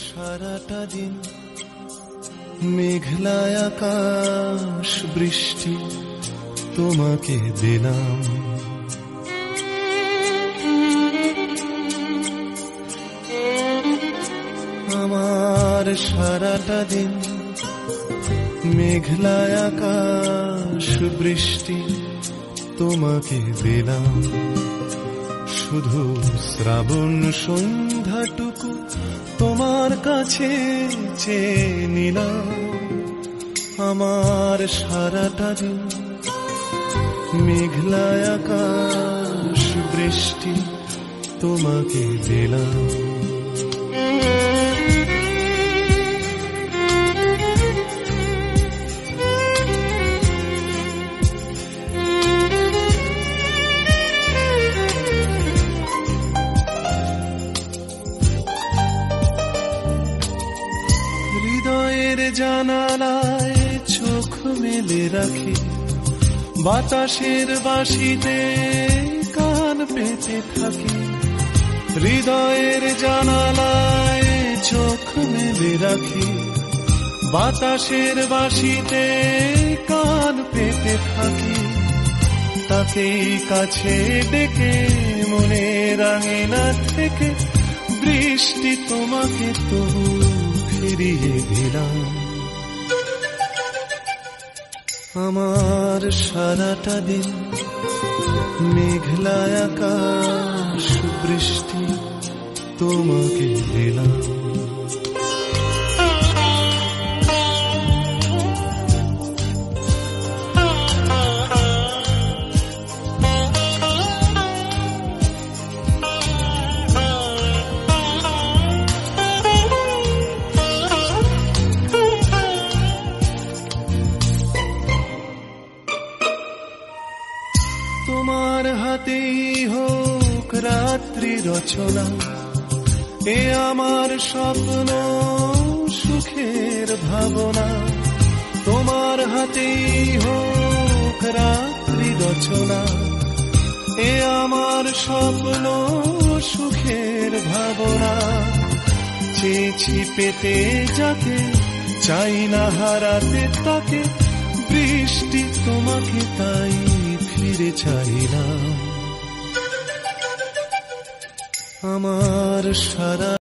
সারাটা দিন মেঘলা আকাশ বৃষ্টি তোমাকে দিলাম। আমার সারাটা দিন মেঘলা আকাশ বৃষ্টি তোমাকে দিলাম। শুধু শ্রাবণ সন্ধ্যাটুকু তোমার কাছে চেয়ে নিলাম। আমার সারাটা দিন মেঘলা আকাশ বৃষ্টি তোমাকে দিলাম। হৃদয়ের জানালায় চোখ মেলে রাখি, বাতাসের বাঁশিতে কান পেতে থাকি। হৃদয়ের জানালায় চোখ মেলে রাখি, বাতাসের বাঁশিতে কান পেতে থাকি। তাকেই কাছে ডেকে মনের আঙিনা থেকে বৃষ্টি তোমাকে তবু ফিরিয়ে দিলাম। আমার সারাটা দিন মেঘলা আকাশ বৃষ্টি তোমাকে দিলাম। তোমার হাতেই হোক রাত্রি রচনা, এ আমার স্বপ্ন সুখের ভাবনা। তোমার হাতেই হোক রাত্রি রচনা, এ আমার স্বপ্ন সুখের ভাবনা। চেয়েছি পেতে যাকে, চাই না হারাতে তাকে, বৃষ্টি তোমাকে তাই ফিরে চাইলাম। আমার সারা